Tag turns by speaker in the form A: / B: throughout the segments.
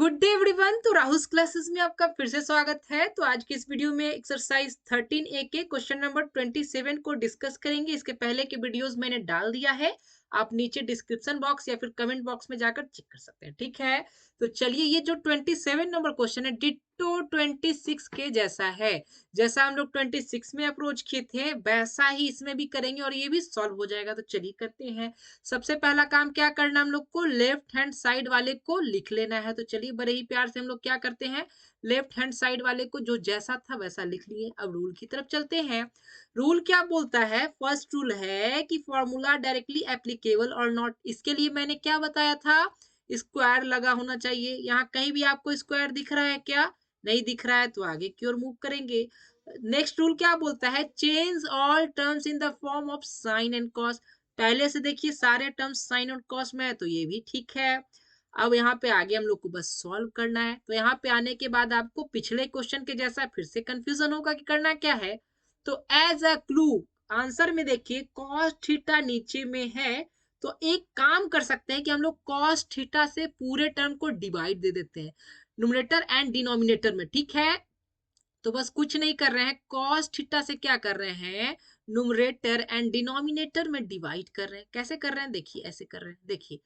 A: Good day everyone. तो Rahul classes में आपका फिर से स्वागत है। तो आज की इस वीडियो में एक्सरसाइज 13A के क्वेश्चन नंबर 27 को डिस्कस करेंगे। इसके पहले के वीडियोस मैंने डाल दिया है, आप नीचे डिस्क्रिप्शन बॉक्स या फिर कमेंट बॉक्स में जाकर चेक कर सकते हैं। ठीक है, तो चलिए, ये जो 27 नंबर क्वेश्चन है डिट्टो 26 के जैसा है। जैसा हम लोग 26 में अप्रोच किए थे वैसा ही इसमें भी करेंगे और ये भी सॉल्व हो जाएगा। तो चलिए करते हैं। सबसे पहला काम क्या करना, हम लोग को लेफ्ट हैंड साइड वाले को लिख लेना है। तो चलिए बड़े ही प्यार से हम लोग क्या करते हैं, लेफ्ट हैंड साइड वाले को जो जैसा था वैसा लिख लिए। अब रूल की तरफ चलते हैं। रूल क्या बोलता है, फर्स्ट रूल है कि फॉर्मूला डायरेक्टली एप्लीकेबल और नॉट। इसके लिए मैंने क्या बताया था, स्क्वायर लगा होना चाहिए। यहाँ कहीं भी आपको स्क्वायर दिख रहा है क्या? नहीं दिख रहा है तो आगे की ओर मूव करेंगे। नेक्स्ट रूल क्या बोलता है, change all terms in the form of sine and cos. पहले से देखिए सारे टर्म्स साइन और कॉस में है तो ये भी ठीक है। अब यहाँ पे आगे हम लोग को बस सॉल्व करना है। तो यहाँ पे आने के बाद आपको पिछले क्वेश्चन के जैसा फिर से कंफ्यूजन होगा कि करना क्या है। तो एज अ क्लू आंसर में देखिए कॉस थीटा नीचे में है, तो एक काम कर सकते हैं कि हम लोग कॉस थीटा से पूरे टर्म को डिवाइड दे देते हैं न्यूमरेटर एंड डिनोमिनेटर में। ठीक है, तो बस कुछ नहीं कर रहे हैं, कॉस थीटा से क्या कर रहे हैं, न्यूमरेटर एंड डिनोमिनेटर में डिवाइड कर रहे हैं। कैसे कर रहे हैं, देखिए ऐसे कर रहे हैं। देखिए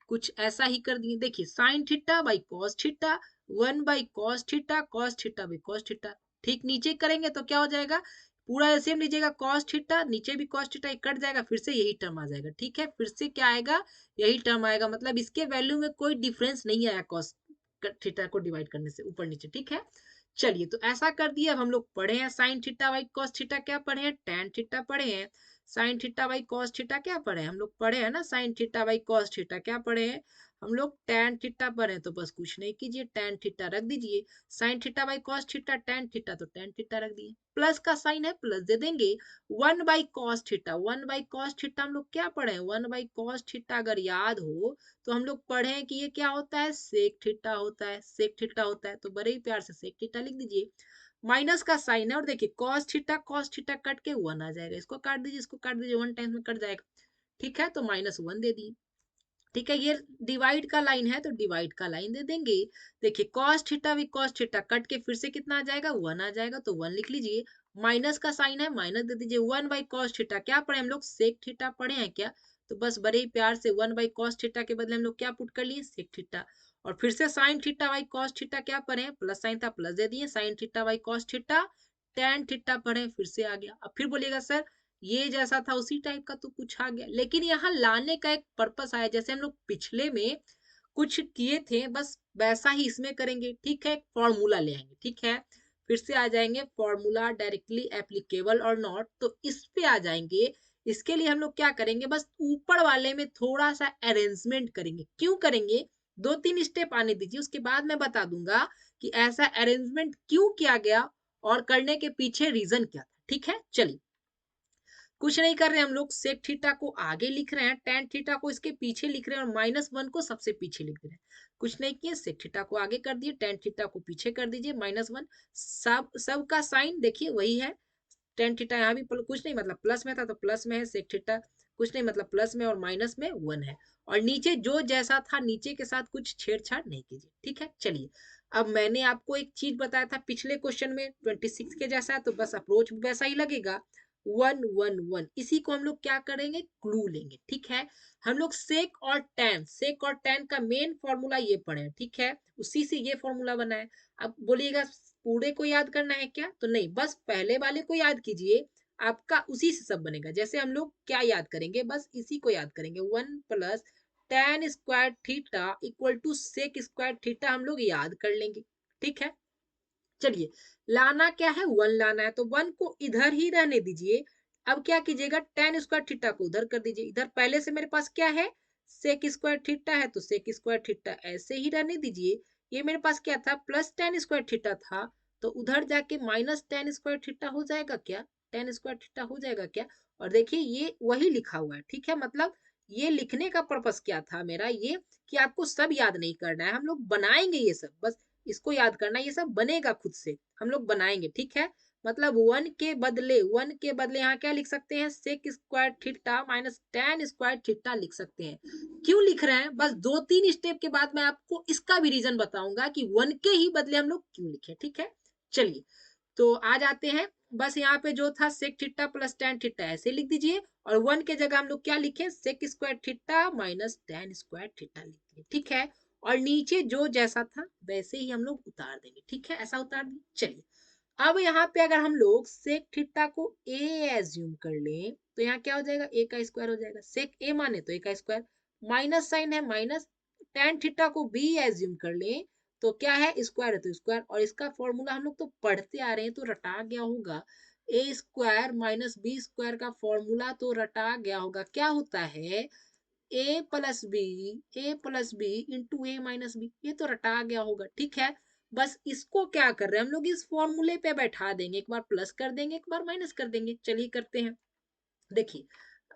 A: कुछ ऐसा ही कर दिए। देखिए sine theta by cos theta, 1/cos theta, cos theta by cos theta. ठीक नीचे करेंगे तो क्या हो जाएगा, पूरा ऐसे लीजिएगा कॉस थीटा, नीचे भी कॉस थीटा कट जाएगा, फिर से यही टर्म आ जाएगा। ठीक है, फिर से क्या आएगा, यही टर्म आएगा। मतलब इसके वैल्यू में कोई डिफरेंस नहीं आया कॉस थीटा को डिवाइड करने से ऊपर नीचे। ठीक है, चलिए तो ऐसा कर दिया। अब हम लोग पढ़े हैं sine theta by cos theta, क्या पढ़े हैं, टैन थीटा पढ़े हैं। Sine theta by cos theta क्या पढ़े हैं, हम लोग पढ़े हैं ना, sine theta by cos theta क्या पढ़े हैं, हम लोग टैन थीटा पढ़े हैं। तो बस कुछ नहीं कीजिए, टैन थीटा रख दीजिए। Sine theta by cos theta, tan theta, तो टैन थीटा रख दिए। प्लस का साइन है प्लस दे देंगे। 1/cos थीटा, 1/cos थीटा हम लोग क्या पढ़े हैं, 1/cos थीटा अगर याद हो तो हम लोग पढ़े हैं कि ये क्या होता है, सेक थीटा होता है, सेक थीटा होता है। तो बड़े ही प्यार से सेक थीटा लिख दीजिए। माइनस का साइन है और देखिए कॉस थीटा कट के 1 आ जाएगा। इसको काट दीजिए, इसको काट दीजिए, 1 टाइम्स में कट जाएगा। ठीक है, तो -1 दे दिए। ठीक है, ये डिवाइड का लाइन है तो डिवाइड का लाइन दे देंगे। देखिए कॉस थीटा भी कॉस थीटा कट के फिर से कितना आ जाएगा, 1 आ जाएगा, तो 1 लिख लीजिए। माइनस का साइन है माइनस दे दीजिए। 1/cos थीटा क्या पढ़े हम लोग, सेक थीटा पढ़े हैं क्या? तो बस बड़े ही प्यार से 1/cos थीटा के बदले हम लोग क्या पुट कर लिए, सेक थीटा। और फिर से sine theta by cos theta क्या पढ़े हैं, प्लस साइन था प्लस दे दिए। Sine theta by cos theta, tan theta पढ़े, फिर से आ गया। अब फिर बोलिएगा सर ये जैसा था उसी टाइप का तो कुछ आ गया, लेकिन यहाँ लाने का एक पर्पस आया। जैसे हम लोग पिछले में कुछ किए थे बस वैसा ही इसमें करेंगे। ठीक है, फॉर्मूला ले आएंगे। ठीक है, फिर से आ जाएंगे फॉर्मूला डायरेक्टली एप्लीकेबल और नॉट, तो इस पे आ जाएंगे। इसके लिए हम लोग क्या करेंगे, बस ऊपर वाले में थोड़ा सा अरेंजमेंट करेंगे। क्यों करेंगे, 2-3 स्टेप आने दीजिए, उसके बाद मैं बता दूंगा कि ऐसा अरेंजमेंट क्यों किया गया और करने के पीछे रीजन क्या था। ठीक है, चलिए कुछ नहीं कर रहे हम लोग, सेक थीटा को आगे लिख रहे हैं, टैन थीटा को इसके पीछे लिख रहे हैं और -1 को सबसे पीछे लिख रहे हैं। कुछ नहीं किए, सेक थीटा को आगे कर दिए, टैन थीटा को पीछे कर दीजिए, -1। सब का साइन देखिए वही है। टैन थीटा यहाँ भी कुछ नहीं, मतलब प्लस में था तो प्लस में है, सेक थीटा कुछ नहीं, मतलब प्लस में और माइनस में 1 है। और नीचे जो जैसा था नीचे के साथ कुछ छेड़छाड़ नहीं कीजिए। ठीक है, चलिए अब मैंने आपको एक चीज बताया था पिछले क्वेश्चन में 26 के जैसा है, तो बस अप्रोच वैसा ही लगेगा। 1 1 1, इसी को हम लोग क्या करेंगे, क्लू लेंगे। ठीक है, हम लोग सेक और टैन का मेन फॉर्मूला ये पढ़े हैं। ठीक है, उसी से ये फॉर्मूला बना है। अब बोलिएगा पूरे को याद करना है क्या, तो नहीं, बस पहले वाले को याद कीजिए, आपका उसी से सब बनेगा। जैसे हम लोग क्या याद करेंगे, बस इसी को याद करेंगे। 1 + tan² theta equal to sec square theta हम लोग याद कर लेंगे। ठीक है, चलिए लाना क्या है, 1 लाना है, तो 1 को इधर ही रहने दीजिए। अब क्या कीजिएगा, tan² थीटा को उधर कर दीजिए। इधर पहले से मेरे पास क्या है, सेक स्क्वायर थीटा है, तो सेक स्क्वायर थीटा ऐसे ही रहने दीजिए। ये मेरे पास क्या था, प्लस tan² थीटा था, तो उधर जाके -tan² थीटा हो जाएगा क्या, tan² थीटा हो जाएगा क्या। और देखिए ये वही लिखा हुआ है। ठीक है, मतलब ये लिखने का पर्पस क्या था मेरा, ये कि आपको सब याद नहीं करना है, हम लोग बनाएंगे ये सब, बस इसको याद करना, ये सब बनेगा खुद से, हम लोग बनाएंगे। ठीक है, मतलब वन के बदले यहाँ क्या लिख सकते हैं, sec square theta minus tan square theta लिख सकते हैं। क्यों लिख रहे हैं, बस 2-3 स्टेप के बाद मैं आपको इसका भी रीजन बताऊंगा कि वन के ही बदले हम लोग क्यों लिखे। ठीक है, चलिए तो आ जाते हैं। बस यहाँ पे जो था sec theta plus tan theta ऐसे लिख दीजिए, और वन के जगह हम लोग क्या लिखे, sec square theta minus tan square theta लिख दिए। ठीक है, और नीचे जो जैसा था वैसे ही हम लोग उतार देंगे। ठीक है, ऐसा उतार देंगे। चलिए अब यहाँ पे अगर हम लोग सेक थीटा को ए एज्यूम कर लें तो यहाँ क्या हो जाएगा, ए का स्क्वायर हो जाएगा। सेक ए माने तो ए का स्क्वायर, माइनस साइन है माइनस, टेन थीटा को बी एज्यूम कर लें तो क्या है, स्क्वायर है तो स्क्वायर, और इसका फॉर्मूला हम लोग तो पढ़ते आ रहे हैं तो रटा गया होगा। ए स्क्वायर माइनस बी स्क्वायर का फॉर्मूला तो रटा गया होगा। क्या होता है, ए प्लस बी इंटू ए माइनस बी, ये तो रटा गया होगा। ठीक है, बस इसको क्या कर रहे हैं हम लोग, इस फॉर्मूले पे बैठा देंगे, एक बार प्लस कर देंगे एक बार माइनस कर देंगे। चलिए करते हैं। देखिए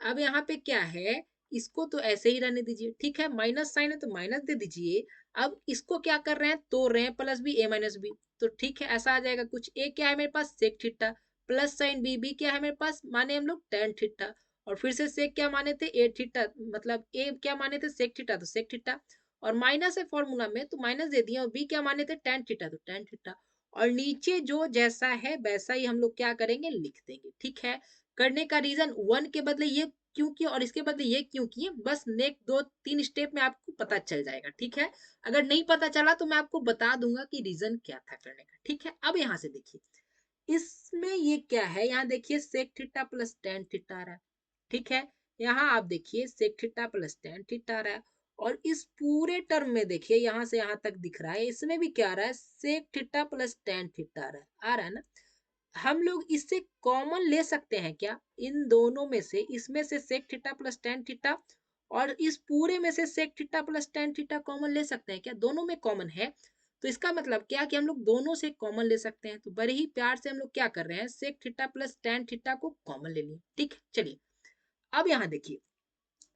A: अब यहाँ पे क्या है, इसको तो ऐसे ही रहने दीजिए। ठीक है, माइनस साइन है तो माइनस दे दीजिए। अब इसको क्या कर रहे हैं, तोड़ रहे हैं, प्लस बी ए माइनस बी, तो ठीक है ऐसा आ जाएगा कुछ। ए क्या है मेरे पास, sec theta, plus sine B, B क्या है मेरे पास, माने हम लोग टेन थीटा, और फिर से सेक क्या माने थे, ए थीटा, मतलब ए क्या माने थे, सेक थीटा, तो सेक थीटा, और माइनस है फॉर्मूला में तो माइनस दे दिया, और बी क्या माने थे, टेन थीटा, तो टेन थीटा, और नीचे जो जैसा है वैसा ही हम लोग क्या करेंगे, लिख देंगे। ठीक है, करने का रीजन, वन के बदले ये क्यों किए और इसके बदले ये क्यों किए, बस नेक्स्ट 2-3 स्टेप में आपको पता चल जाएगा। ठीक है, अगर नहीं पता चला तो मैं आपको बता दूंगा कि रीजन क्या था करने का। ठीक है, अब यहाँ से देखिए इसमें ये क्या है, यहाँ देखिए sec theta plus tan theta आ रहा है। ठीक है, यहाँ आप देखिए sec theta plus tan theta आ रहा है, और इस पूरे टर्म में देखिए यहाँ से यहाँ तक दिख रहा है, इसमें भी क्या आ रहा है, sec theta plus tan theta आ रहा है ना। हम लोग इससे कॉमन ले सकते हैं क्या, इन दोनों में से, इसमें से sec theta plus tan theta और इस पूरे में से sec theta plus tan theta common ले सकते हैं क्या, दोनों में कॉमन है। तो इसका मतलब क्या कि हम लोग दोनों से कॉमन ले सकते हैं, तो बड़े ही प्यार से हम लोग क्या कर रहे हैं, sec theta plus tan theta को कॉमन ले लिए। ठीक है, चलिए अब यहाँ देखिए,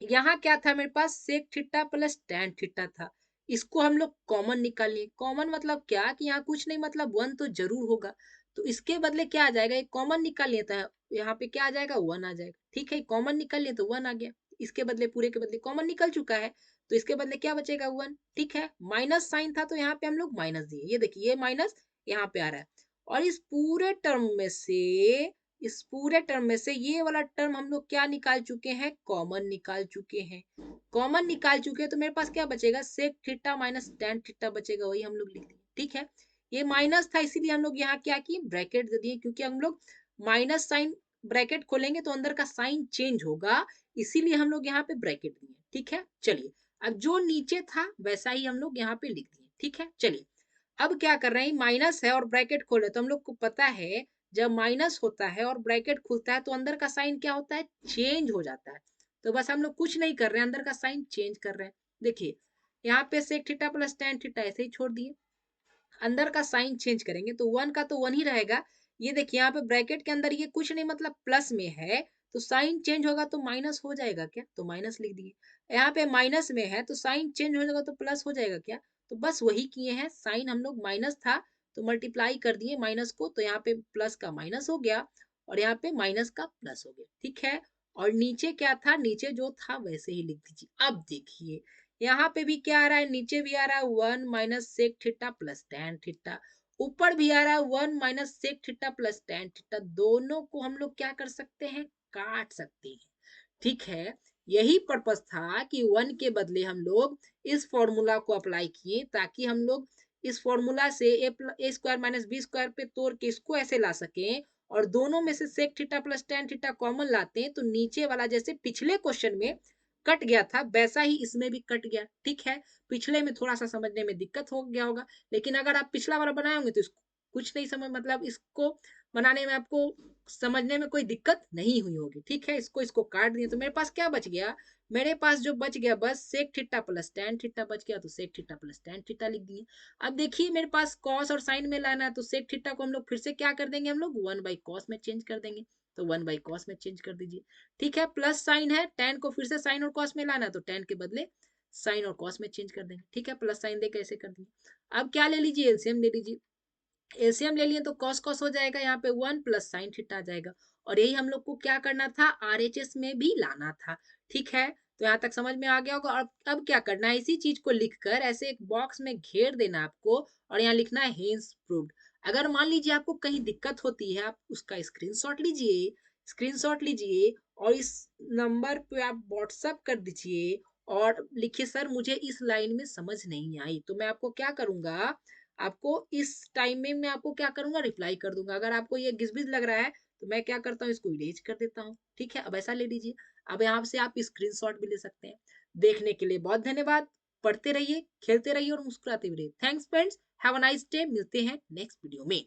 A: यहाँ क्या था मेरे पास, sec theta plus tan theta था, इसको हम लोग कॉमन निकालिए। कॉमन मतलब क्या कि यहाँ कुछ नहीं, मतलब वन तो जरूर होगा, तो इसके बदले क्या आ जाएगा, एक कॉमन निकाल लिया था, यहाँ पे क्या आ जाएगा, वन आ जाएगा। ठीक है, कॉमन निकाल लिए तो वन आ गया, इसके बदले पूरे के बदले कॉमन निकल चुका है, तो इसके बदले क्या बचेगा, वन। ठीक है, माइनस साइन था तो यहाँ पे हम लोग माइनस दिए, ये देखिए ये माइनस यहाँ पे आ रहा है, और इस पूरे टर्म में से ये वाला टर्म हम लोग क्या निकाल चुके हैं, कॉमन निकाल चुके हैं। कॉमन निकाल चुके हैं तो मेरे पास क्या बचेगा, sec theta minus tan theta बचेगा, वही हम लोग लिख दिए। ठीक है, ये माइनस था इसीलिए हम लोग यहाँ क्या किए, ब्रैकेट दे दिए, क्योंकि हम लोग माइनस साइन ब्रैकेट खोलेंगे तो अंदर का साइन चेंज होगा, इसीलिए हम लोग यहाँ पे ब्रैकेट दिए। ठीक है, चलिए अब जो नीचे था वैसा ही हम लोग यहाँ पे लिख दिए। ठीक है, चलिए अब क्या कर रहे हैं, माइनस है और ब्रैकेट खोले तो हम लोग को पता है जब माइनस होता है और ब्रैकेट खुलता है तो अंदर का साइन क्या होता है, चेंज हो जाता है। तो बस हम लोग कुछ नहीं कर रहे हैं, अंदर का साइन चेंज कर रहे हैं। देखिए यहाँ पे sec theta plus tan theta ऐसे ही छोड़ दिए, अंदर का साइन चेंज करेंगे तो वन का तो वन ही रहेगा। ये देखिए यहाँ पे ब्रैकेट के अंदर ये कुछ नहीं, मतलब प्लस में है तो साइन चेंज होगा तो माइनस हो जाएगा क्या, तो माइनस लिख दिए। यहाँ पे माइनस में है तो साइन चेंज हो जाएगा तो प्लस हो जाएगा क्या, तो बस वही किए हैं। साइन हम लोग माइनस था तो मल्टीप्लाई कर दिए माइनस को, तो यहाँ पे प्लस का माइनस हो गया और यहाँ पे माइनस का प्लस हो गया। ठीक है, और नीचे क्या था, नीचे जो था वैसे ही लिख दीजिए। अब देखिए यहाँ पे भी क्या आ रहा है, नीचे भी आ रहा है one minus sec theta plus tan theta, ऊपर भी आ रहा है one minus sec theta plus tan theta, दोनों को हम लोग क्या कर सकते हैं, काट सकते हैं। ठीक है, यही पर्पस था कि वन के बदले हम लोग इस फॉर्मूला को अप्लाई किए, ताकि हम लोग इस फॉर्मूला से ए स्क्वायर माइनस बी स्क्वायर पे तोड़ के इसको ऐसे ला सकें, और दोनों में से sec theta plus tan theta common लाते हैं तो नीचे वाला जैसे पिछले क्वेश्चन में कट गया था वैसा ही इसमें भी कट गया। ठीक है, पिछले में थोड़ा सा समझने में दिक्कत हो गया होगा, लेकिन अगर आप पिछला वाला बनाए होंगे तो इसको कुछ नहीं समझ, मतलब इसको बनाने में आपको समझने में कोई दिक्कत नहीं हुई होगी। ठीक है, इसको इसको काट दिए तो मेरे पास क्या बच गया, मेरे पास जो बच गया बस sec theta plus tan theta बच गया, तो sec theta plus tan theta लिख दिए। अब देखिए मेरे पास कॉस और साइन में लाना है तो सेक थीटा को हम लोग फिर से क्या कर देंगे, हम लोग वन बाई कॉस में चेंज कर देंगे, तो वन बाई कॉस में चेंज कर दीजिए। ठीक है, प्लस साइन है, टेन को फिर से साइन और कॉस में लाना है तो टेन के बदले साइन और कॉस में चेंज कर देंगे। ठीक है, प्लस साइन दे कैसे कर देंगे। अब क्या ले लीजिए, एलसीएम ले लीजिए, एलसीएम ले लिए तो कॉस कॉस हो जाएगा, यहाँ पे 1 प्लस साइन थीटा आ जाएगा। और यही हम लोग को क्या करना था, आरएचएस में भी लाना था। ठीक है, तो यहाँ तक समझ में आ गया होगा। और अब क्या करना है, इसी चीज को लिखकर ऐसे एक बॉक्स में घेर देना आपको, और यहाँ लिखना है हेंस प्रूव्ड। अगर मान लीजिए आपको कहीं दिक्कत होती है, आप उसका स्क्रीनशॉट लीजिए, स्क्रीनशॉट लीजिए और इस नंबर पे आप व्हाट्सअप कर दीजिए और लिखिए सर मुझे इस लाइन में समझ नहीं आई। तो मैं आपको क्या करूंगा, आपको इस टाइम में मैं आपको क्या करूंगा, रिप्लाई कर दूंगा। अगर आपको ये घिस लग रहा है तो मैं क्या करता हूँ, इसको इरेज कर देता हूँ। ठीक है, अब ऐसा ले लीजिए। अब यहाँ से आप स्क्रीनशॉट भी ले सकते हैं। देखने के लिए बहुत धन्यवाद। पढ़ते रहिए, खेलते रहिए और मुस्कुराते भी रहिए। Thanks friends, have a nice day. मिलते हैं नेक्स्ट वीडियो में।